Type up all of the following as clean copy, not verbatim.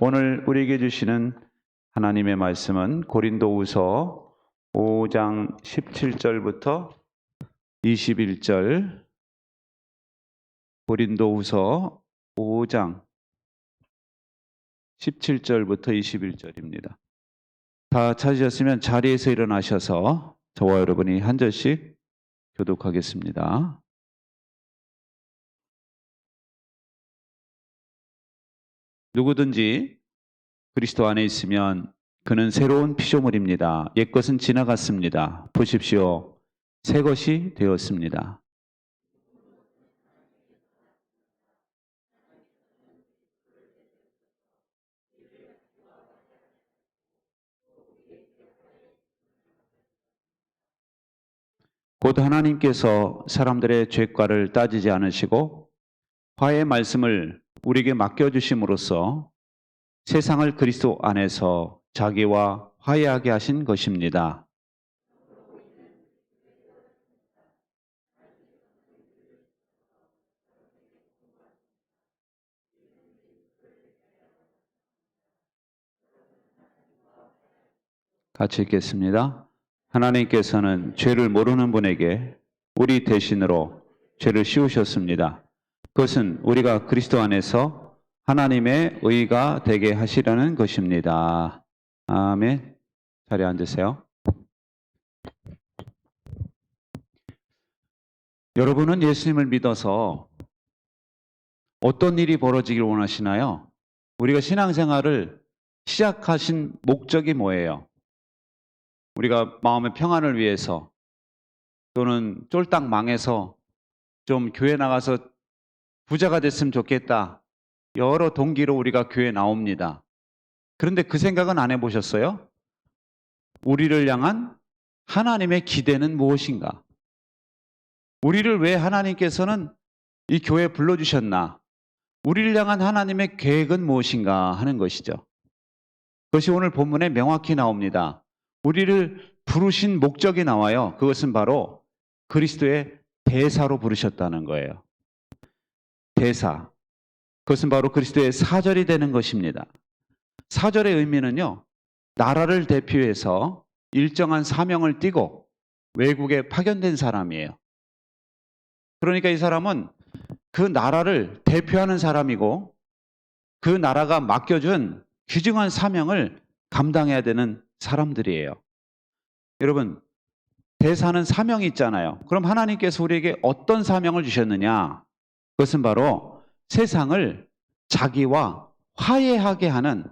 오늘 우리에게 주시는 하나님의 말씀은 고린도후서 5장 17절부터 21절, 고린도후서 5장 17절부터 21절입니다. 다 찾으셨으면 자리에서 일어나셔서 저와 여러분이 한 절씩 교독하겠습니다. 누구든지 그리스도 안에 있으면 그는 새로운 피조물입니다. 옛것은 지나갔습니다. 보십시오. 새 것이 되었습니다. 곧 하나님께서 사람들의 죄과를 따지지 않으시고 화해의 말씀을 우리에게 맡겨주심으로써 세상을 그리스도 안에서 자기와 화해하게 하신 것입니다. 같이 읽겠습니다. 하나님께서는 죄를 모르는 분에게 우리 대신으로 죄를 씌우셨습니다. 그것은 우리가 그리스도 안에서 하나님의 의가 되게 하시려는 것입니다. 아멘. 자리에 앉으세요. 여러분은 예수님을 믿어서 어떤 일이 벌어지길 원하시나요? 우리가 신앙생활을 시작하신 목적이 뭐예요? 우리가 마음의 평안을 위해서, 또는 쫄딱 망해서 좀 교회 나가서 부자가 됐으면 좋겠다, 여러 동기로 우리가 교회에 나옵니다. 그런데 그 생각은 안 해보셨어요? 우리를 향한 하나님의 기대는 무엇인가? 우리를 왜 하나님께서는 이 교회에 불러주셨나? 우리를 향한 하나님의 계획은 무엇인가 하는 것이죠. 그것이 오늘 본문에 명확히 나옵니다. 우리를 부르신 목적이 나와요. 그것은 바로 그리스도의 대사로 부르셨다는 거예요. 대사. 그것은 바로 그리스도의 사절이 되는 것입니다. 사절의 의미는요, 나라를 대표해서 일정한 사명을 띠고 외국에 파견된 사람이에요. 그러니까 이 사람은 그 나라를 대표하는 사람이고, 그 나라가 맡겨준 귀중한 사명을 감당해야 되는 사람들이에요. 여러분, 대사는 사명이 있잖아요. 그럼 하나님께서 우리에게 어떤 사명을 주셨느냐? 그것은 바로 세상을 자기와 화해하게 하는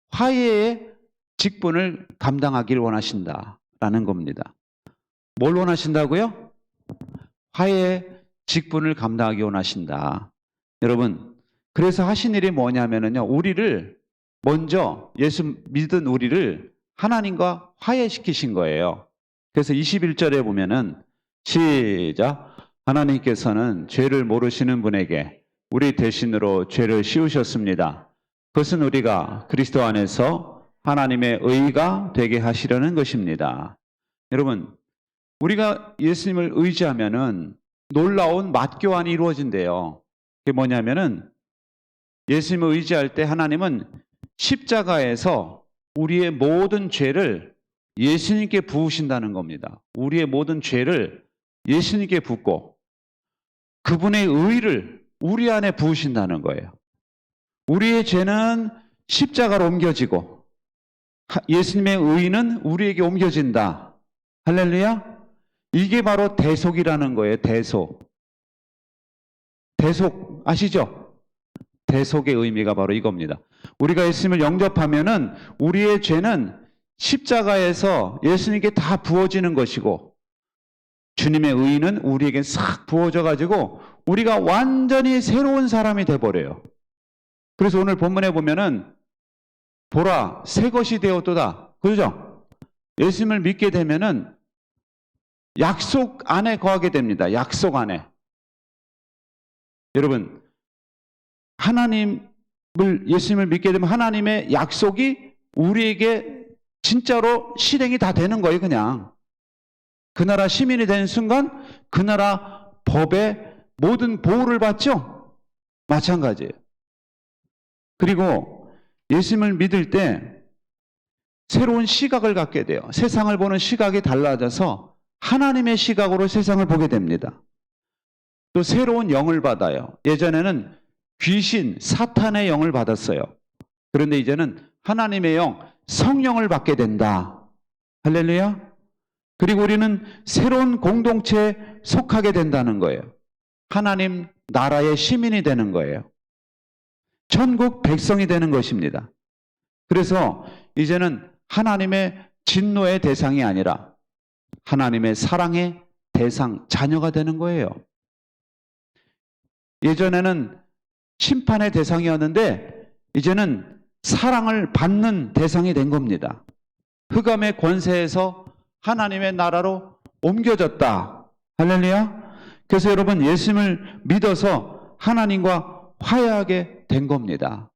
화해의 직분을 감당하길 원하신다라는 겁니다. 뭘 원하신다고요? 화해의 직분을 감당하기 원하신다. 여러분, 그래서 하신 일이 뭐냐면요, 우리를 먼저, 예수 믿은 우리를 하나님과 화해시키신 거예요. 그래서 21절에 보면은 시작. 하나님께서는 죄를 모르시는 분에게 우리 대신으로 죄를 씌우셨습니다. 그것은 우리가 그리스도 안에서 하나님의 의가 되게 하시려는 것입니다. 여러분, 우리가 예수님을 의지하면은 놀라운 맞교환이 이루어진대요. 그게 뭐냐면은 예수님을 의지할 때 하나님은 십자가에서 우리의 모든 죄를 예수님께 부으신다는 겁니다. 우리의 모든 죄를 예수님께 붓고 그분의 의를 우리 안에 부으신다는 거예요. 우리의 죄는 십자가로 옮겨지고 예수님의 의는 우리에게 옮겨진다. 할렐루야. 이게 바로 대속이라는 거예요. 대속. 대속 아시죠? 대속의 의미가 바로 이겁니다. 우리가 예수님을 영접하면은 우리의 죄는 십자가에서 예수님께 다 부어지는 것이고, 주님의 의는 우리에게 싹 부어져 가지고 우리가 완전히 새로운 사람이 돼버려요. 그래서 오늘 본문에 보면은 보라 새 것이 되었도다. 그죠? 예수님을 믿게 되면은 약속 안에 거하게 됩니다. 약속 안에. 여러분, 예수님을 믿게 되면 하나님의 약속이 우리에게 진짜로 실행이 다 되는 거예요. 그냥 그 나라 시민이 되는 순간 그 나라 법의 모든 보호를 받죠. 마찬가지예요. 그리고 예수님을 믿을 때 새로운 시각을 갖게 돼요. 세상을 보는 시각이 달라져서 하나님의 시각으로 세상을 보게 됩니다. 또 새로운 영을 받아요. 예전에는 귀신, 사탄의 영을 받았어요. 그런데 이제는 하나님의 영, 성령을 받게 된다. 할렐루야. 그리고 우리는 새로운 공동체에 속하게 된다는 거예요. 하나님 나라의 시민이 되는 거예요. 천국 백성이 되는 것입니다. 그래서 이제는 하나님의 진노의 대상이 아니라 하나님의 사랑의 대상, 자녀가 되는 거예요. 예전에는 심판의 대상이었는데 이제는 사랑을 받는 대상이 된 겁니다. 흑암의 권세에서 하나님의 나라로 옮겨졌다. 할렐루야. 그래서 여러분 예수님을 믿어서 하나님과 화해하게 된 겁니다.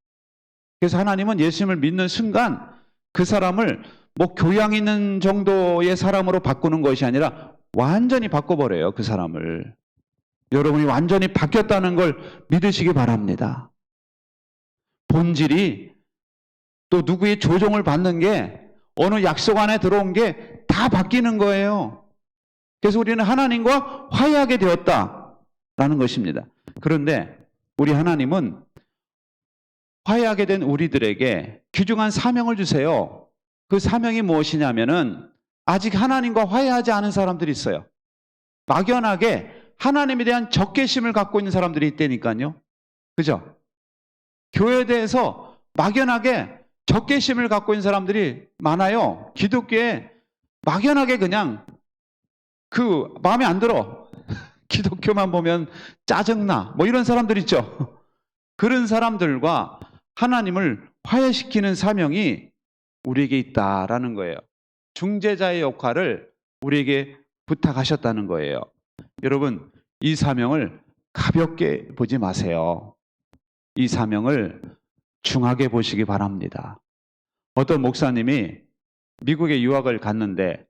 그래서 하나님은 예수님을 믿는 순간 그 사람을 뭐 교양 있는 정도의 사람으로 바꾸는 것이 아니라 완전히 바꿔버려요. 그 사람을. 여러분이 완전히 바뀌었다는 걸 믿으시기 바랍니다. 본질이 또 누구의 조종을 받는 게 어느 약속 안에 들어온 게 다 바뀌는 거예요. 그래서 우리는 하나님과 화해하게 되었다라는 것입니다. 그런데 우리 하나님은 화해하게 된 우리들에게 귀중한 사명을 주세요. 그 사명이 무엇이냐면은 아직 하나님과 화해하지 않은 사람들이 있어요. 막연하게 하나님에 대한 적개심을 갖고 있는 사람들이 있다니까요. 그죠? 교회에 대해서 막연하게 적개심을 갖고 있는 사람들이 많아요. 기독교에 막연하게 그냥 그 마음에 안 들어. 기독교만 보면 짜증나. 뭐 이런 사람들 있죠. 그런 사람들과 하나님을 화해시키는 사명이 우리에게 있다라는 거예요. 중재자의 역할을 우리에게 부탁하셨다는 거예요. 여러분, 이 사명을 가볍게 보지 마세요. 이 사명을 중하게 보시기 바랍니다. 어떤 목사님이 미국에 유학을 갔는데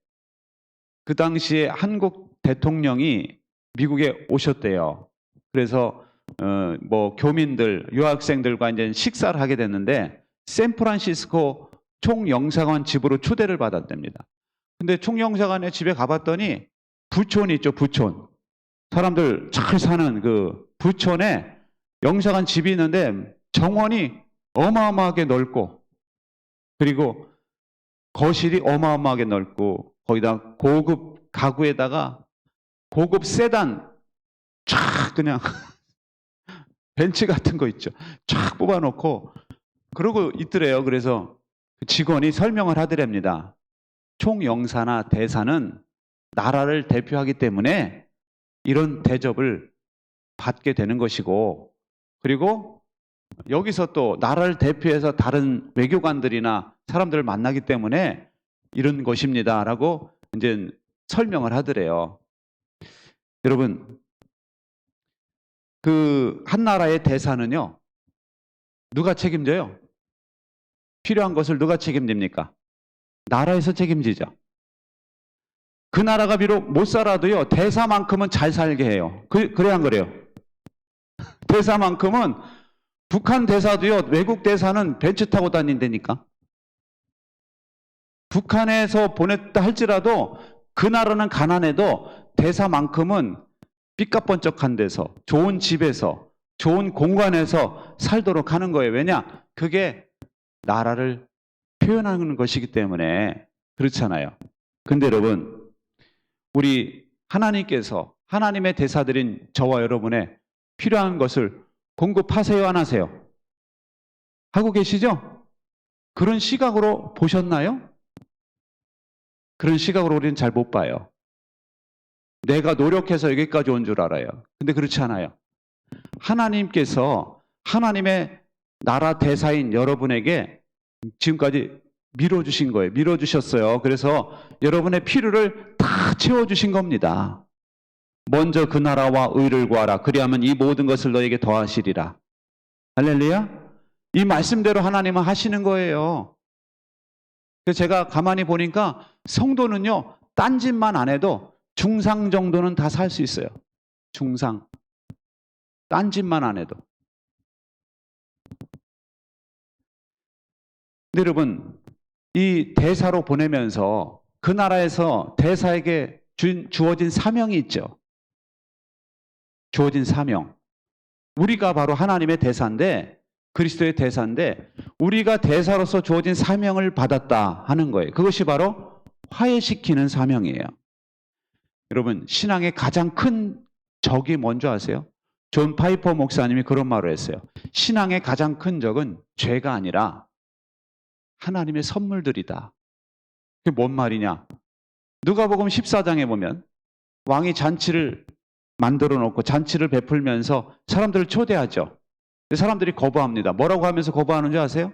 그 당시에 한국 대통령이 미국에 오셨대요. 그래서 뭐 교민들, 유학생들과 이제 식사를 하게 됐는데 샌프란시스코 총영사관 집으로 초대를 받았답니다. 근데 총영사관의 집에 가봤더니 부촌이 있죠, 부촌. 사람들 잘 사는 그 부촌에 영사관 집이 있는데 정원이 어마어마하게 넓고 그리고 거실이 어마어마하게 넓고 거기다 고급 가구에다가 고급 세단 쫙 그냥 벤츠 같은 거 있죠. 쫙 뽑아놓고 그러고 있더래요. 그래서 직원이 설명을 하더랍니다. 총영사나 대사는 나라를 대표하기 때문에 이런 대접을 받게 되는 것이고 그리고 여기서 또 나라를 대표해서 다른 외교관들이나 사람들을 만나기 때문에 이런 것입니다. 라고 이제 설명을 하더래요. 여러분, 그 한 나라의 대사는요, 누가 책임져요? 필요한 것을 누가 책임집니까? 나라에서 책임지죠. 그 나라가 비록 못 살아도요, 대사만큼은 잘 살게 해요. 그래야 안 그래요? 대사만큼은 북한 대사도요, 외국 대사는 벤츠 타고 다닌다니까. 북한에서 보냈다 할지라도 그 나라는 가난해도 대사만큼은 삐까번쩍한 데서, 좋은 집에서, 좋은 공간에서 살도록 하는 거예요. 왜냐? 그게 나라를 표현하는 것이기 때문에 그렇잖아요. 근데 여러분, 우리 하나님께서 하나님의 대사들인 저와 여러분의 필요한 것을 공급하세요, 안 하세요? 하고 계시죠? 그런 시각으로 보셨나요? 그런 시각으로 우리는 잘 못 봐요. 내가 노력해서 여기까지 온 줄 알아요. 근데 그렇지 않아요. 하나님께서 하나님의 나라 대사인 여러분에게 지금까지 밀어주신 거예요. 밀어주셨어요. 그래서 여러분의 필요를 다 채워주신 겁니다. 먼저 그 나라와 의를 구하라. 그리하면 이 모든 것을 너에게 더하시리라. 할렐루야. 이 말씀대로 하나님은 하시는 거예요. 그래서 제가 가만히 보니까 성도는요, 딴짓만 안 해도 중상 정도는 다 살 수 있어요. 중상. 딴짓만 안 해도. 근데 여러분, 이 대사로 보내면서 그 나라에서 대사에게 주어진 사명이 있죠. 주어진 사명. 우리가 바로 하나님의 대사인데, 그리스도의 대사인데, 우리가 대사로서 주어진 사명을 받았다 하는 거예요. 그것이 바로 화해시키는 사명이에요. 여러분, 신앙의 가장 큰 적이 뭔지 아세요? 존 파이퍼 목사님이 그런 말을 했어요. 신앙의 가장 큰 적은 죄가 아니라 하나님의 선물들이다. 그게 뭔 말이냐? 누가복음 14장에 보면 왕이 잔치를 만들어 놓고 잔치를 베풀면서 사람들을 초대하죠. 사람들이 거부합니다. 뭐라고 하면서 거부하는지 아세요?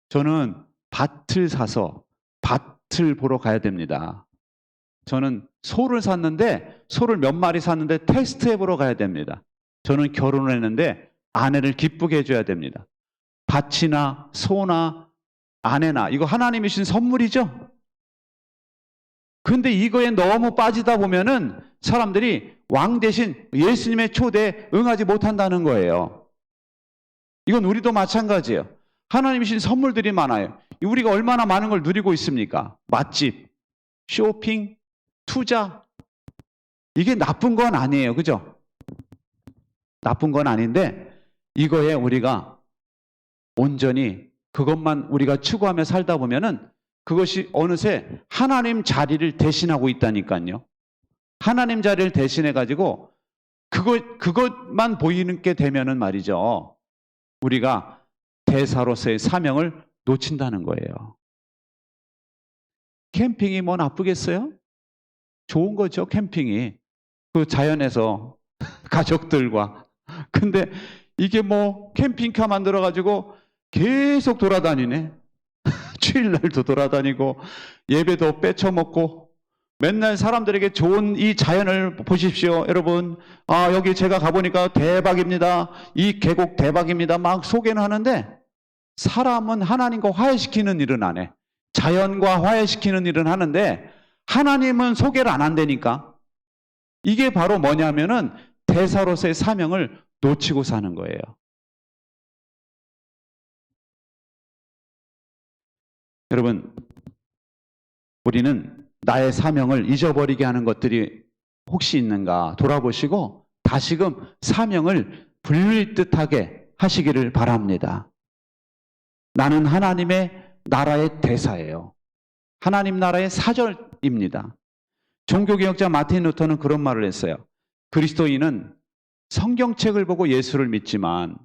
저는 밭을 사서 밭을 보러 가야 됩니다. 저는 소를 샀는데 소를 몇 마리 샀는데 테스트해 보러 가야 됩니다. 저는 결혼을 했는데 아내를 기쁘게 해줘야 됩니다. 밭이나 소나 아내나 이거 하나님이 주신 선물이죠. 근데 이거에 너무 빠지다 보면은 사람들이 왕 대신 예수님의 초대에 응하지 못한다는 거예요. 이건 우리도 마찬가지예요. 하나님이 주신 선물들이 많아요. 우리가 얼마나 많은 걸 누리고 있습니까? 맛집, 쇼핑, 투자. 이게 나쁜 건 아니에요. 그죠? 나쁜 건 아닌데 이거에 우리가 온전히 그것만 우리가 추구하며 살다 보면은 그것이 어느새 하나님 자리를 대신하고 있다니까요. 하나님 자리를 대신해 가지고 그것만 보이는 게 되면은 말이죠. 우리가 대사로서의 사명을 놓친다는 거예요. 캠핑이 뭐 나쁘겠어요? 좋은 거죠, 캠핑이. 그 자연에서 가족들과. 근데 이게 뭐 캠핑카 만들어 가지고 계속 돌아다니네. 주일날도 돌아다니고 예배도 뺏쳐먹고 맨날 사람들에게 좋은 이 자연을 보십시오. 여러분, 여기 제가 가보니까 대박입니다. 이 계곡 대박입니다. 막 소개는 하는데 사람은 하나님과 화해시키는 일은 안 해. 자연과 화해시키는 일은 하는데 하나님은 소개를 안 한다니까. 이게 바로 뭐냐면은 대사로서의 사명을 놓치고 사는 거예요. 여러분, 우리는 나의 사명을 잊어버리게 하는 것들이 혹시 있는가 돌아보시고 다시금 사명을 불릴듯하게 하시기를 바랍니다. 나는 하나님의 나라의 대사예요. 하나님 나라의 사절입니다. 종교개혁자 마틴 루터는 그런 말을 했어요. 그리스도인은 성경책을 보고 예수를 믿지만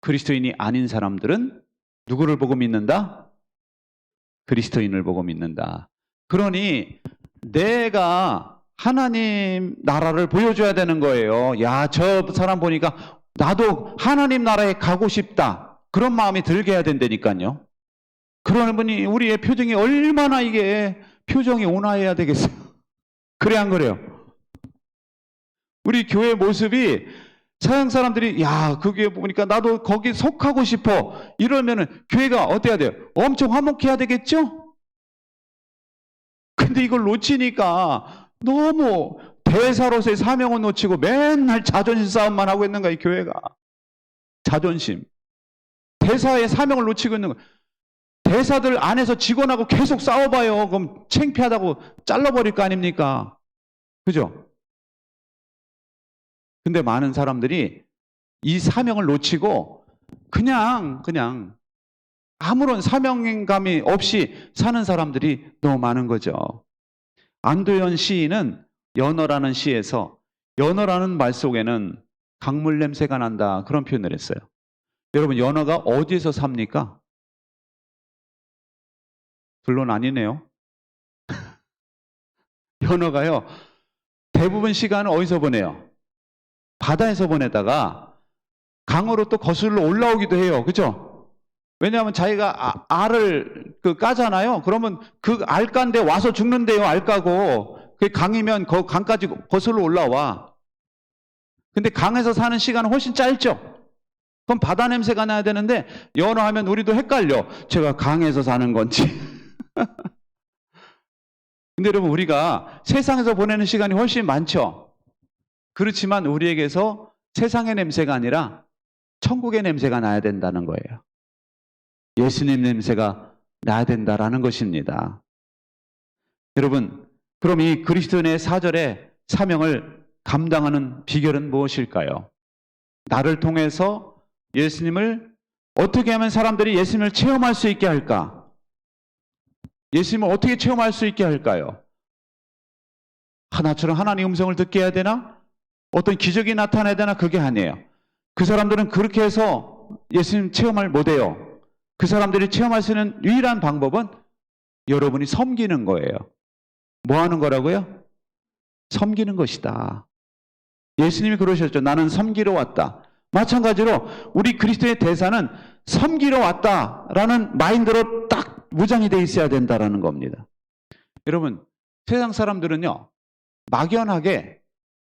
그리스도인이 아닌 사람들은 누구를 보고 믿는다? 그리스도인을 보고 믿는다. 그러니 내가 하나님 나라를 보여줘야 되는 거예요. 야, 저 사람 보니까 나도 하나님 나라에 가고 싶다. 그런 마음이 들게 해야 된다니까요. 그러는 분이 우리의 표정이 얼마나 이게 표정이 온화해야 되겠어요. 그래 안 그래요? 우리 교회 모습이 서양 사람들이 야, 그게 보니까 나도 거기 속하고 싶어. 이러면은 교회가 어때야 돼요? 엄청 화목해야 되겠죠? 근데 이걸 놓치니까 너무 대사로서의 사명을 놓치고 맨날 자존심 싸움만 하고 있는 거야, 이 교회가. 자존심. 대사의 사명을 놓치고 있는 거야. 대사들 안에서 직원하고 계속 싸워봐요. 그럼 창피하다고 잘라버릴 거 아닙니까? 그죠? 근데 많은 사람들이 이 사명을 놓치고 그냥 아무런 사명감이 없이 사는 사람들이 너무 많은 거죠. 안도현 시인은 연어라는 시에서 연어라는 말 속에는 강물 냄새가 난다 그런 표현을 했어요. 여러분, 연어가 어디에서 삽니까? 결론 아니네요. 연어가요 대부분 시간을 어디서 보내요? 바다에서 보내다가 강으로 또 거슬러 올라오기도 해요. 그죠? 왜냐하면 자기가 알을 까잖아요. 그러면 그 알가인데 와서 죽는데요. 알까고. 그 강이면 그 강까지 거슬러 올라와. 근데 강에서 사는 시간은 훨씬 짧죠. 그럼 바다 냄새가 나야 되는데 연어 하면 우리도 헷갈려. 제가 강에서 사는 건지. 근데 여러분, 우리가 세상에서 보내는 시간이 훨씬 많죠. 그렇지만 우리에게서 세상의 냄새가 아니라 천국의 냄새가 나야 된다는 거예요. 예수님 냄새가 나야 된다라는 것입니다. 여러분, 그럼 이 그리스도인의 사절의 사명을 감당하는 비결은 무엇일까요? 나를 통해서 예수님을 어떻게 하면 사람들이 예수님을 체험할 수 있게 할까? 예수님을 어떻게 체험할 수 있게 할까요? 나처럼 하나님 음성을 듣게 해야 되나? 어떤 기적이 나타나야 되나? 그게 아니에요. 그 사람들은 그렇게 해서 예수님 체험을 못해요. 그 사람들이 체험할 수 있는 유일한 방법은 여러분이 섬기는 거예요. 뭐 하는 거라고요? 섬기는 것이다. 예수님이 그러셨죠. 나는 섬기러 왔다. 마찬가지로 우리 그리스도의 대사는 섬기러 왔다라는 마인드로 딱 무장이 돼 있어야 된다라는 겁니다. 여러분, 세상 사람들은요, 막연하게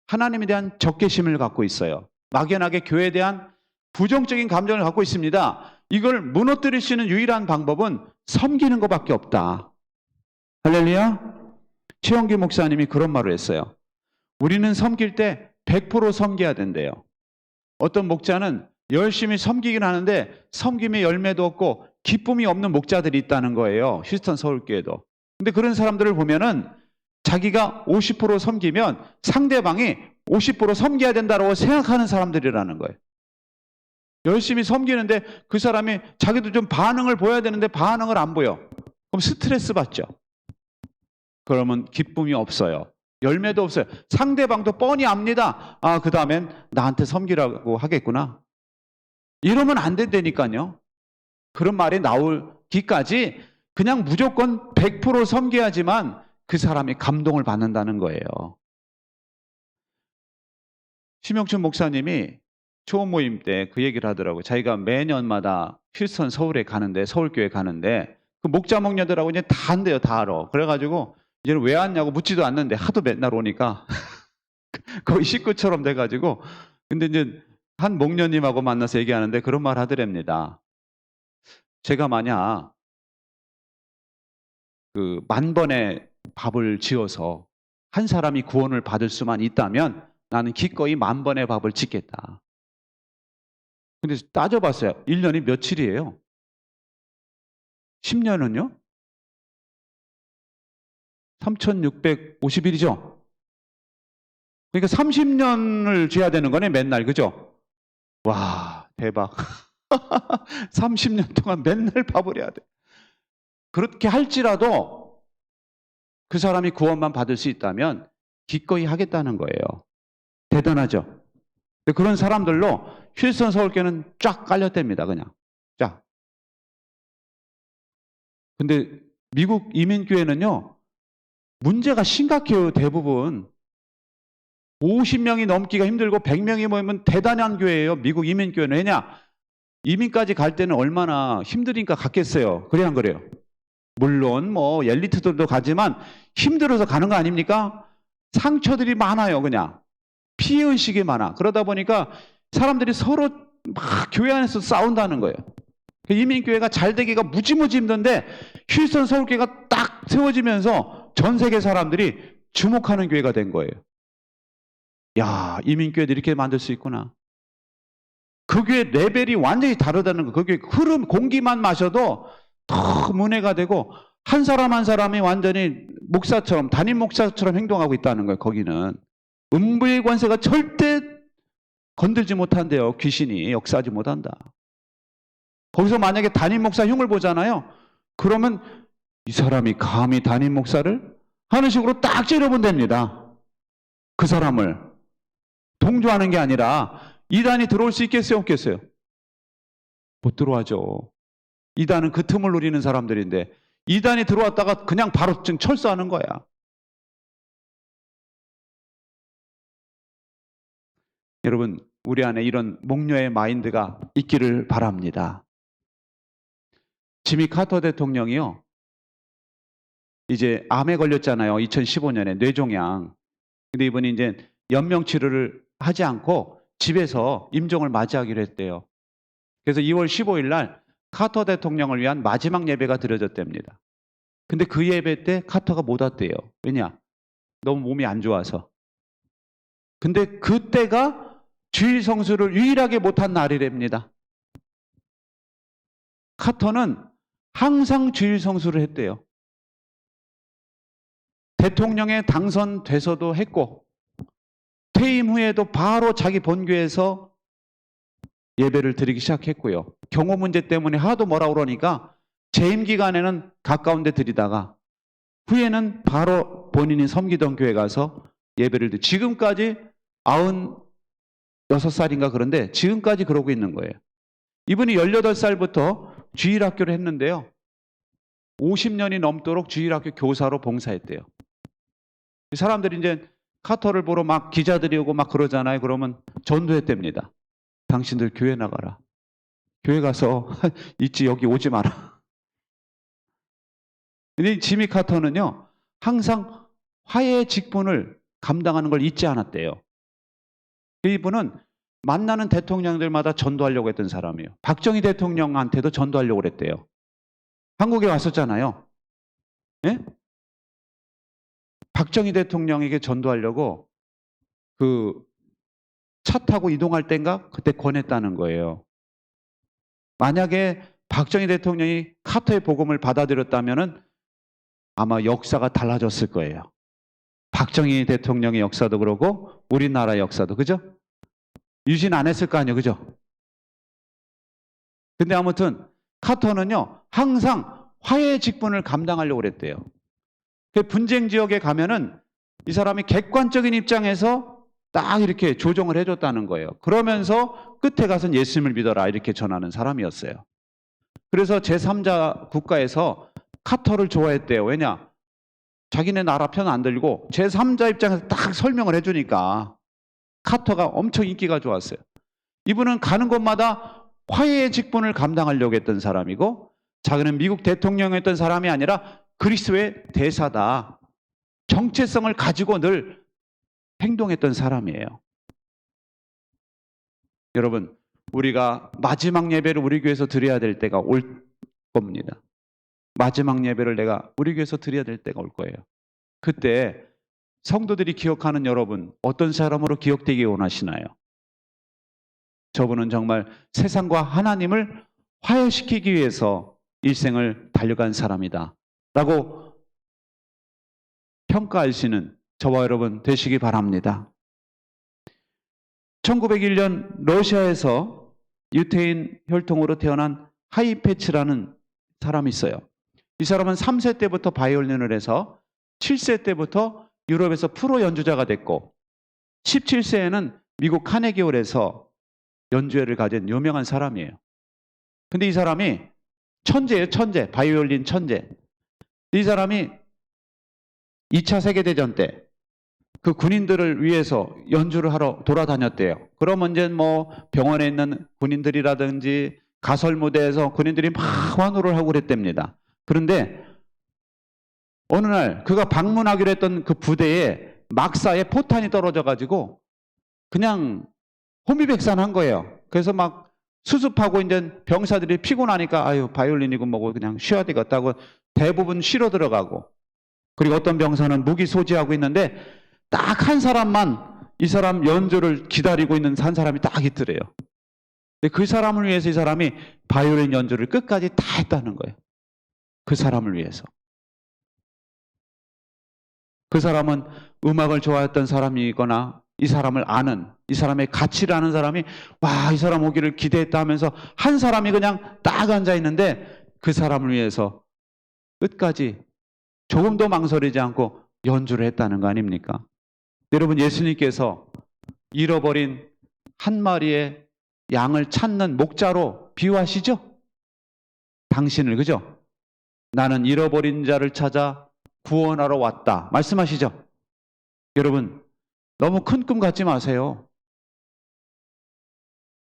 하나님에 대한 적개심을 갖고 있어요. 막연하게 교회에 대한 부정적인 감정을 갖고 있습니다. 이걸 무너뜨릴 수 있는 유일한 방법은 섬기는 것밖에 없다. 할렐루야. 최영기 목사님이 그런 말을 했어요. 우리는 섬길 때 100% 섬겨야 된대요. 어떤 목자는 열심히 섬기긴 하는데 섬김의 열매도 없고 기쁨이 없는 목자들이 있다는 거예요. 휴스턴 서울교회도. 근데 그런 사람들을 보면은 자기가 50% 섬기면 상대방이 50% 섬겨야 된다고 생각하는 사람들이라는 거예요. 열심히 섬기는데 그 사람이 자기도 좀 반응을 보여야 되는데 반응을 안 보여. 그럼 스트레스 받죠. 그러면 기쁨이 없어요. 열매도 없어요. 상대방도 뻔히 압니다. 그 다음엔 나한테 섬기라고 하겠구나. 이러면 안 된다니까요. 그런 말이 나오기까지 그냥 무조건 100% 섬겨야지만 그 사람이 감동을 받는다는 거예요. 심영춘 목사님이 초원 모임 때 그 얘기를 하더라고요. 자기가 매년마다 휴스턴 서울에 가는데, 서울교회 가는데 그 목자 목녀들하고 이제 다 한대요. 다 알아. 그래가지고 이제는 왜 왔냐고 묻지도 않는데 하도 맨날 오니까 거의 식구처럼 돼가지고, 근데 이제 한 목녀님하고 만나서 얘기하는데 그런 말 하더랍니다. 제가 만약 그 10,000번의 밥을 지어서 한 사람이 구원을 받을 수만 있다면 나는 기꺼이 10,000번의 밥을 짓겠다. 근데 따져봤어요. 1년이 며칠이에요? 10년은요? 3,650일이죠? 그러니까 30년을 지어야 되는 거네, 맨날. 그죠? 와, 대박. 30년 동안 맨날 밥을 해야 돼. 그렇게 할지라도 그 사람이 구원만 받을 수 있다면 기꺼이 하겠다는 거예요. 대단하죠? 그런 사람들로 휴스턴 서울교회는 쫙 깔렸답니다. 그냥 쫙. 근데 미국 이민교회는요, 문제가 심각해요. 대부분 50명이 넘기가 힘들고 100명이 모이면 대단한 교회예요. 미국 이민교회는. 왜냐? 이민까지 갈 때는 얼마나 힘드니까 갔겠어요. 그래 안 그래요? 물론 뭐 엘리트들도 가지만 힘들어서 가는 거 아닙니까? 상처들이 많아요. 그냥 피해의식이 많아. 그러다 보니까 사람들이 서로 막 교회 안에서 싸운다는 거예요. 이민교회가 잘 되기가 무지무지 힘든데 휴스턴 서울교회가 딱 세워지면서 전 세계 사람들이 주목하는 교회가 된 거예요. 야, 이민교회도 이렇게 만들 수 있구나. 그 교회 레벨이 완전히 다르다는 거. 그 교회 흐름, 공기만 마셔도 더 문해가 되고 한 사람 한 사람이 완전히 목사처럼, 담임 목사처럼 행동하고 있다는 거예요. 거기는 음부의 권세가 절대 건들지 못한대요. 귀신이 역사하지 못한다. 거기서 만약에 담임 목사 흉을 보잖아요. 그러면 이 사람이 감히 담임 목사를 하는 식으로 딱 찌르본답니다. 그 사람을 동조하는 게 아니라 이단이 들어올 수 있겠어요? 없겠어요? 못 들어와죠. 이단은 그 틈을 노리는 사람들인데 이단이 들어왔다가 그냥 바로 철수하는 거야. 여러분, 우리 안에 이런 목녀의 마인드가 있기를 바랍니다. 지미 카터 대통령이요, 이제 암에 걸렸잖아요. 2015년에 뇌종양. 근데 이분이 이제 연명 치료를 하지 않고 집에서 임종을 맞이하기로 했대요. 그래서 2월 15일 날 카터 대통령을 위한 마지막 예배가 드려졌답니다. 근데 그 예배 때 카터가 못 왔대요. 왜냐? 너무 몸이 안 좋아서. 근데 그때가 주일 성수를 유일하게 못한 날이랍니다. 카터는 항상 주일 성수를 했대요. 대통령에 당선돼서도 했고 퇴임 후에도 바로 자기 본교에서 예배를 드리기 시작했고요. 경호 문제 때문에 하도 뭐라 그러니까 재임 기간에는 가까운 데 드리다가 후에는 바로 본인이 섬기던 교회 가서 예배를 드리고 지금까지 96살인가 그런데 지금까지 그러고 있는 거예요. 이분이 18살부터 주일학교를 했는데요. 50년이 넘도록 주일학교 교사로 봉사했대요. 사람들이 이제 카터를 보러 막 기자들이 오고 막 그러잖아요. 그러면 전도했답니다. 당신들 교회 나가라. 교회 가서 있지 여기 오지 마라. 근데 지미 카터는요. 항상 화해의 직분을 감당하는 걸 잊지 않았대요. 이분은 만나는 대통령들마다 전도하려고 했던 사람이에요. 박정희 대통령한테도 전도하려고 그랬대요. 한국에 왔었잖아요. 예? 박정희 대통령에게 전도하려고 그 차 타고 이동할 땐가 그때 권했다는 거예요. 만약에 박정희 대통령이 카터의 복음을 받아들였다면은 아마 역사가 달라졌을 거예요. 박정희 대통령의 역사도 그러고 우리나라 역사도 그죠? 유진 안 했을 거 아니에요, 그죠? 근데 아무튼 카터는요 항상 화해의 직분을 감당하려고 그랬대요. 분쟁 지역에 가면은 이 사람이 객관적인 입장에서 딱 이렇게 조정을 해줬다는 거예요. 그러면서 끝에 가서는 예수님을 믿어라 이렇게 전하는 사람이었어요. 그래서 제3자 국가에서 카터를 좋아했대요. 왜냐? 자기네 나라 편 안 들고 제3자 입장에서 딱 설명을 해주니까 카터가 엄청 인기가 좋았어요. 이분은 가는 곳마다 화해의 직분을 감당하려고 했던 사람이고 자기는 미국 대통령이었던 사람이 아니라 그리스도의 대사다. 정체성을 가지고 늘 행동했던 사람이에요. 여러분, 우리가 마지막 예배를 우리 교회에서 드려야 될 때가 올 겁니다. 마지막 예배를 내가 우리 교회에서 드려야 될 때가 올 거예요. 그때 성도들이 기억하는 여러분, 어떤 사람으로 기억되기 원하시나요? 저분은 정말 세상과 하나님을 화해시키기 위해서 일생을 달려간 사람이다 라고 평가하시는 저와 여러분 되시기 바랍니다. 1901년 러시아에서 유태인 혈통으로 태어난 하이페츠라는 사람이 있어요. 이 사람은 3세 때부터 바이올린을 해서 7세 때부터 유럽에서 프로 연주자가 됐고 17세에는 미국 카네기홀에서 연주회를 가진 유명한 사람이에요. 근데 이 사람이 천재예요, 천재. 바이올린 천재. 이 사람이 2차 세계대전 때 그 군인들을 위해서 연주를 하러 돌아다녔대요. 그러면 이제 뭐 병원에 있는 군인들이라든지 가설 무대에서 군인들이 막 환호를 하고 그랬답니다. 그런데 어느 날 그가 방문하기로 했던 그 부대에 막사에 포탄이 떨어져 가지고 그냥 혼비백산한 거예요. 그래서 막 수습하고 이제 병사들이 피곤하니까 아유 바이올린이고 뭐고 그냥 쉬어야 되겠다고 대부분 쉬러 들어가고 그리고 어떤 병사는 무기 소지하고 있는데 딱 한 사람만 이 사람 연주를 기다리고 있는 한 사람이 딱 있더래요. 근데 그 사람을 위해서 이 사람이 바이올린 연주를 끝까지 다 했다는 거예요. 그 사람을 위해서. 그 사람은 음악을 좋아했던 사람이거나 이 사람을 아는, 이 사람의 가치를 아는 사람이 와, 이 사람 오기를 기대했다 하면서 한 사람이 그냥 딱 앉아 있는데 그 사람을 위해서 끝까지 조금도 망설이지 않고 연주를 했다는 거 아닙니까? 여러분, 예수님께서 잃어버린 한 마리의 양을 찾는 목자로 비유하시죠? 당신을, 그죠? 나는 잃어버린 자를 찾아 구원하러 왔다. 말씀하시죠? 여러분, 너무 큰 꿈 갖지 마세요.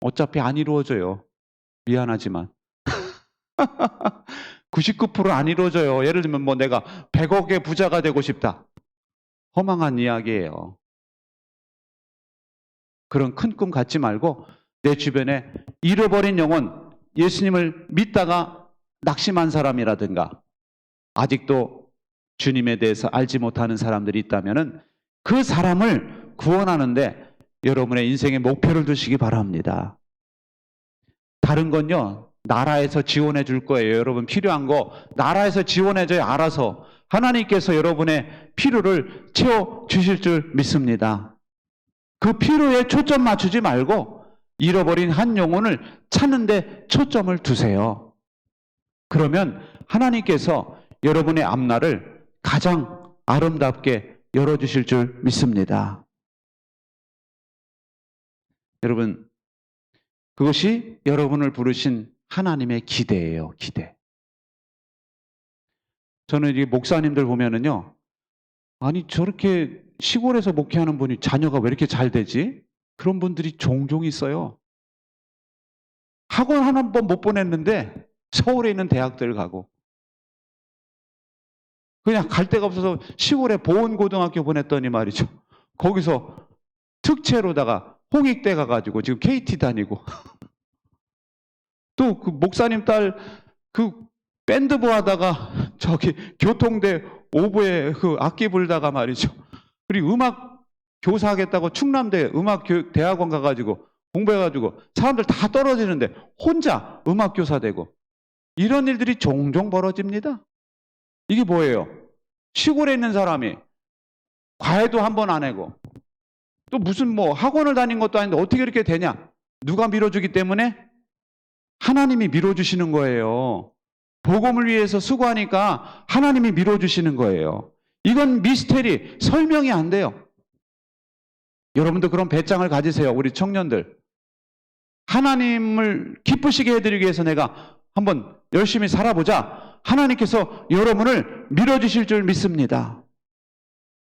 어차피 안 이루어져요. 미안하지만. 99%안 이루어져요. 예를 들면 뭐 내가 100억의 부자가 되고 싶다. 허망한 이야기예요. 그런 큰 꿈 갖지 말고 내 주변에 잃어버린 영혼, 예수님을 믿다가 낙심한 사람이라든가 아직도 주님에 대해서 알지 못하는 사람들이 있다면 그 사람을 구원하는데 여러분의 인생의 목표를 두시기 바랍니다. 다른 건요, 나라에서 지원해 줄 거예요. 여러분 필요한 거 나라에서 지원해 줘요. 알아서 하나님께서 여러분의 필요를 채워 주실 줄 믿습니다. 그 필요에 초점 맞추지 말고 잃어버린 한 영혼을 찾는 데 초점을 두세요. 그러면 하나님께서 여러분의 앞날을 가장 아름답게 열어주실 줄 믿습니다. 여러분, 그것이 여러분을 부르신 하나님의 기대예요. 기대. 저는 이 목사님들 보면은요, 아니 저렇게 시골에서 목회하는 분이 자녀가 왜 이렇게 잘 되지? 그런 분들이 종종 있어요. 학원 한 번 못 보냈는데 서울에 있는 대학들 가고 그냥 갈 데가 없어서 시골에 보은고등학교 보냈더니 말이죠. 거기서 특채로다가 홍익대 가가지고 지금 KT 다니고 또 그 목사님 딸 그 밴드부 하다가 저기 교통대 오보에 그 악기 불다가 말이죠. 그리고 음악 교사 하겠다고 충남대 음악대학원 가가지고 공부해가지고 사람들 다 떨어지는데 혼자 음악교사 되고 이런 일들이 종종 벌어집니다. 이게 뭐예요? 시골에 있는 사람이 과외도 한 번 안 하고 또 무슨 뭐 학원을 다닌 것도 아닌데 어떻게 이렇게 되냐? 누가 밀어주기 때문에? 하나님이 밀어주시는 거예요. 복음을 위해서 수고하니까 하나님이 밀어주시는 거예요. 이건 미스테리, 설명이 안 돼요. 여러분도 그런 배짱을 가지세요. 우리 청년들. 하나님을 기쁘시게 해드리기 위해서 내가 한번 열심히 살아보자. 하나님께서 여러분을 밀어주실 줄 믿습니다.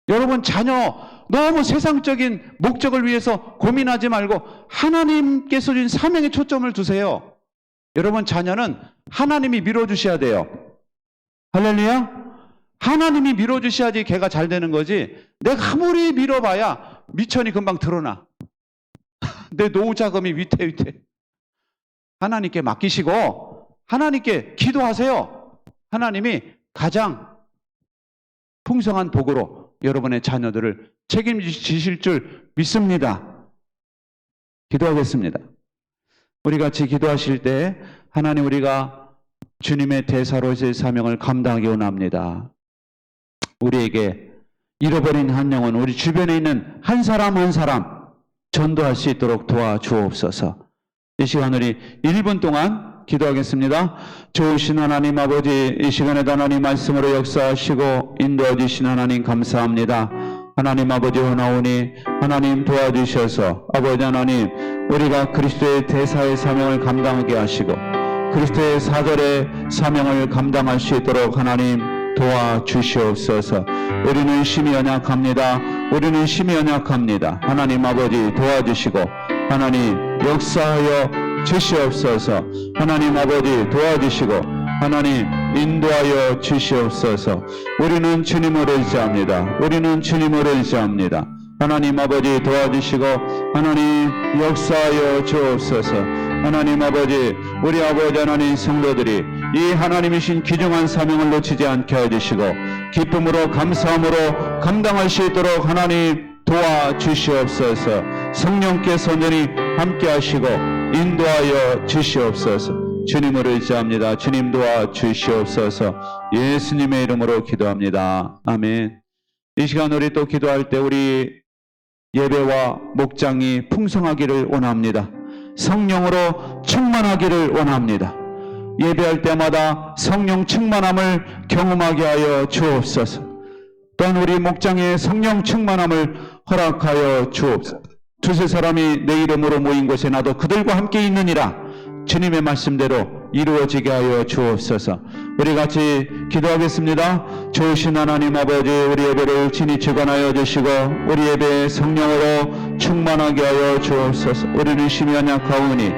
여러분 자녀 너무 세상적인 목적을 위해서 고민하지 말고 하나님께서 주신 사명에 초점을 두세요. 여러분 자녀는 하나님이 밀어주셔야 돼요. 할렐루야. 하나님이 밀어주셔야지 걔가 잘 되는 거지. 내가 아무리 밀어봐야 미천이 금방 드러나. 내 노후 자금이 위태위태. 하나님께 맡기시고 하나님께 기도하세요. 하나님이 가장 풍성한 복으로 여러분의 자녀들을 책임지실 줄 믿습니다. 기도하겠습니다. 우리 같이 기도하실 때 하나님 우리가 주님의 대사로서의 사명을 감당하기 원합니다. 우리에게 잃어버린 한 영혼, 우리 주변에 있는 한 사람 한 사람 전도할 수 있도록 도와주옵소서. 이 시간 우리 1분 동안 기도하겠습니다. 좋으신 하나님 아버지, 이 시간에도 하나님 말씀으로 역사하시고 인도해 주신 하나님 감사합니다. 하나님 아버지 원하오니 하나님 도와주셔서 아버지 하나님 우리가 그리스도의 대사의 사명을 감당하게 하시고 그리스도의 사절의 사명을 감당할 수 있도록 하나님 도와주시옵소서. 우리는 심히 연약합니다. 우리는 심히 연약합니다. 하나님 아버지 도와주시고 하나님 역사하여 주시옵소서. 하나님 아버지 도와주시고 하나님 인도하여 주시옵소서. 우리는 주님을 의지합니다. 우리는 주님을 의지합니다. 하나님 아버지 도와주시고 하나님 역사하여 주옵소서. 하나님 아버지 우리 아버지 하나님 성도들이 이 하나님이신 귀중한 사명을 놓치지 않게 해주시고 기쁨으로 감사함으로 감당할 수 있도록 하나님 도와주시옵소서. 성령께서 온전히 함께 하시고 인도하여 주시옵소서. 주님을 의지합니다. 주님 도와주시옵소서. 예수님의 이름으로 기도합니다. 아멘. 이 시간 우리 또 기도할 때 우리 예배와 목장이 풍성하기를 원합니다. 성령으로 충만하기를 원합니다. 예배할 때마다 성령 충만함을 경험하게 하여 주옵소서. 또한 우리 목장의 성령 충만함을 허락하여 주옵소서. 두세 사람이 내 이름으로 모인 곳에 나도 그들과 함께 있느니라. 주님의 말씀대로 이루어지게 하여 주옵소서. 우리 같이 기도하겠습니다. 좋으신 하나님 아버지 우리 예배를 친히 주관하여 주시고 우리 예배에 성령으로 충만하게 하여 주옵소서. 우리는 심히 연약하오니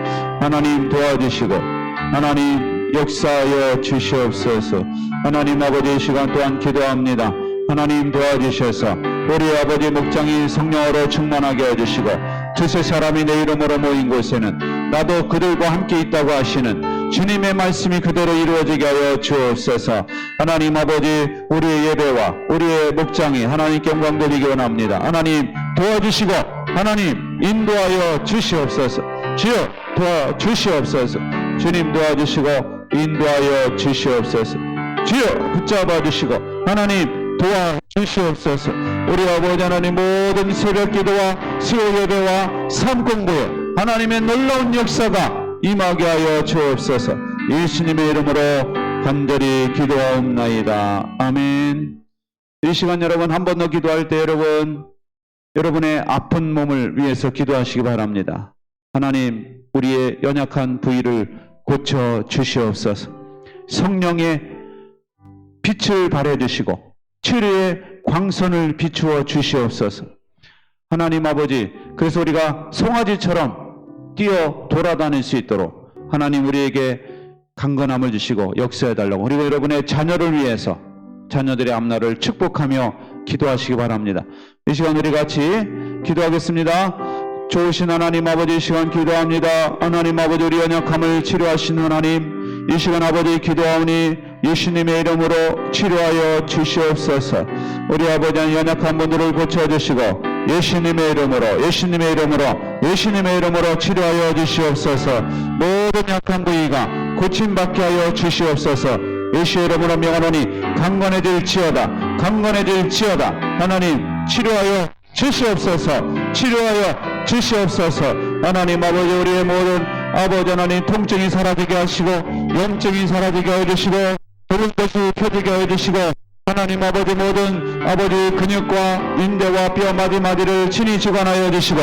하나님 도와주시고 하나님 역사하여 주시옵소서. 하나님 아버지 이 시간 또한 기도합니다. 하나님 도와주셔서 우리 아버지 목장이 성령으로 충만하게 해주시고 두세 사람이 내 이름으로 모인 곳에는 나도 그들과 함께 있다고 하시는 주님의 말씀이 그대로 이루어지게 하여 주옵소서. 하나님 아버지 우리의 예배와 우리의 목장이 하나님께 영광 돌리기 원합니다. 하나님 도와주시고 하나님 인도하여 주시옵소서. 주여 도와주시옵소서. 주님 도와주시고 인도하여 주시옵소서. 주여 붙잡아 주시고 하나님 도와주시옵소서. 우리 아버지 하나님 모든 새벽 기도와 수요 예배와 삶 공부에 하나님의 놀라운 역사가 임하게 하여 주옵소서. 예수님의 이름으로 간절히 기도하옵나이다. 아멘. 이 시간 여러분 한 번 더 기도할 때 여러분의 아픈 몸을 위해서 기도하시기 바랍니다. 하나님 우리의 연약한 부위를 고쳐 주시옵소서. 성령의 빛을 발해주시고 치료의 광선을 비추어 주시옵소서. 하나님 아버지, 그래서 우리가 송아지처럼 뛰어 돌아다닐 수 있도록 하나님 우리에게 강건함을 주시고 역사해달라고, 그리고 여러분의 자녀를 위해서 자녀들의 앞날을 축복하며 기도하시기 바랍니다. 이 시간 우리 같이 기도하겠습니다. 좋으신 하나님 아버지, 이 시간 기도합니다. 하나님 아버지, 우리 연약함을 치료하시는 하나님, 이 시간 아버지 기도하오니 예수님의 이름으로 치료하여 주시옵소서. 우리 아버지 연약한 분들을 고쳐주시고 예수님의 이름으로 치료하여 주시옵소서. 모든 약한 부위가 고침받게 하여 주시옵소서. 예수의 이름으로 명하노니 강건해질지어다. 하나님 치료하여 주시옵소서. 하나님 아버지, 우리의 모든 아버지 하나님 통증이 사라지게 하시고 염증이 사라지게 하여 주시고 돌은 것이 펴지게 하여 주시고 하나님 아버지 모든 아버지 근육과 인대와 뼈 마디마디를 친히 주관하여 주시고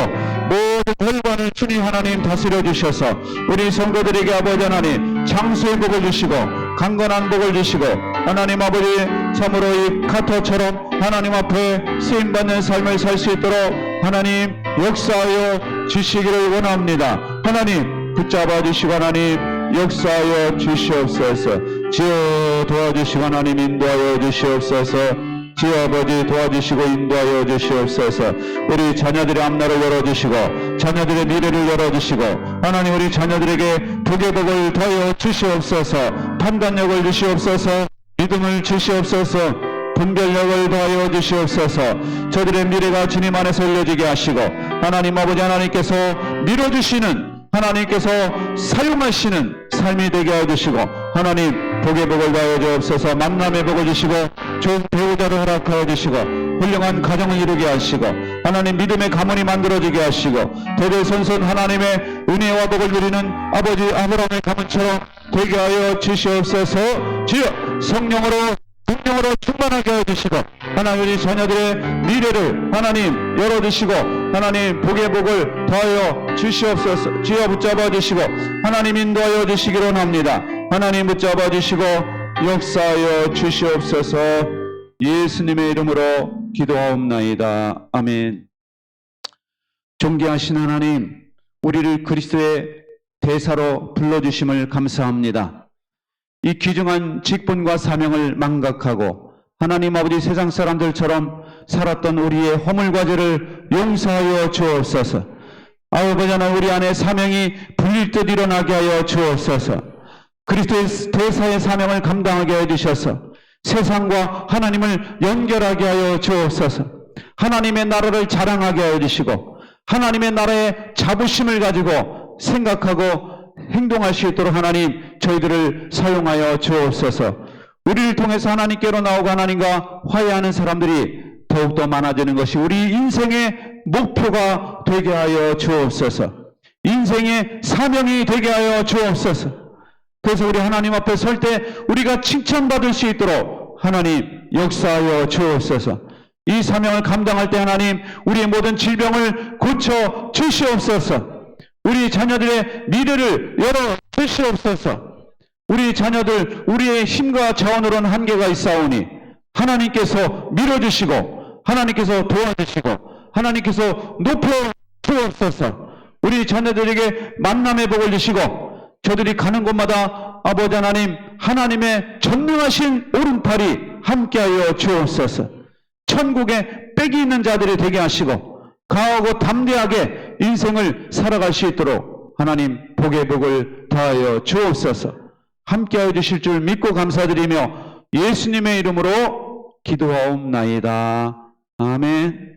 모든 혈관을 친히 하나님 다스려 주셔서 우리 성도들에게 아버지 하나님 장수의 복을 주시고 강건한 복을 주시고 하나님 아버지 참으로 이 카토처럼 하나님 앞에 쓰임받는 삶을 살 수 있도록 하나님 역사하여 주시기를 원합니다. 하나님 붙잡아 주시고 하나님 역사하여 주시옵소서. 주여 도와주시고 하나님 인도하여 주시옵소서. 주여 아버지 도와주시고 인도하여 주시옵소서. 우리 자녀들의 앞날을 열어주시고 자녀들의 미래를 열어주시고 하나님 우리 자녀들에게 복의 복을 더하여 주시옵소서. 판단력을 주시옵소서. 믿음을 주시옵소서. 분별력을 더하여 주시옵소서. 저들의 미래가 주님 안에서 열려지게 하시고 하나님 아버지 하나님께서 밀어주시는 하나님께서 사용하시는 삶이 되게 하여 주시고 하나님 복의 복을 더하여 주옵소서. 만남의 복을 주시고 좋은 배우자를 허락하여 주시고 훌륭한 가정을 이루게 하시고 하나님 믿음의 가문이 만들어지게 하시고 대대손손 하나님의 은혜와 복을 누리는 아버지 아브라함의 가문처럼 되게 하여 주시옵소서. 주여 성령으로 충만하게 하여 주시고 하나님 우리 자녀들의 미래를 하나님 열어주시고 하나님 복의 복을 더하여 주시옵소서. 주여 붙잡아 주시고 하나님 인도하여 주시기로 합니다. 하나님 붙잡아 주시고 역사하여 주시옵소서. 예수님의 이름으로 기도하옵나이다. 아멘. 존귀하신 하나님, 우리를 그리스도의 대사로 불러주심을 감사합니다. 이 귀중한 직분과 사명을 망각하고 하나님 아버지 세상 사람들처럼 살았던 우리의 허물과 죄를 용서하여 주옵소서. 아버지 하나님 우리 안에 사명이 불릴 듯 일어나게 하여 주옵소서. 그리스도의 대사의 사명을 감당하게 해주셔서 세상과 하나님을 연결하게 하여 주옵소서. 하나님의 나라를 자랑하게 하여 주시고 하나님의 나라의 자부심을 가지고 생각하고 행동할 수 있도록 하나님 저희들을 사용하여 주옵소서. 우리를 통해서 하나님께로 나오고 하나님과 화해하는 사람들이 더욱더 많아지는 것이 우리 인생의 목표가 되게 하여 주옵소서. 인생의 사명이 되게 하여 주옵소서. 그래서 우리 하나님 앞에 설 때 우리가 칭찬받을 수 있도록 하나님 역사하여 주옵소서. 이 사명을 감당할 때 하나님 우리의 모든 질병을 고쳐 주시옵소서. 우리 자녀들의 미래를 열어 주시옵소서. 우리 자녀들 우리의 힘과 자원으로는 한계가 있사오니 하나님께서 밀어주시고 하나님께서 도와주시고 하나님께서 높여 주옵소서. 우리 자녀들에게 만남의 복을 주시고 저들이 가는 곳마다 아버지 하나님 하나님의 전능하신 오른팔이 함께하여 주옵소서. 천국에 빽이 있는 자들이 되게 하시고 강하고 담대하게 인생을 살아갈 수 있도록 하나님 복의 복을 더하여 주옵소서. 함께하여 주실 줄 믿고 감사드리며 예수님의 이름으로 기도하옵나이다. 아멘.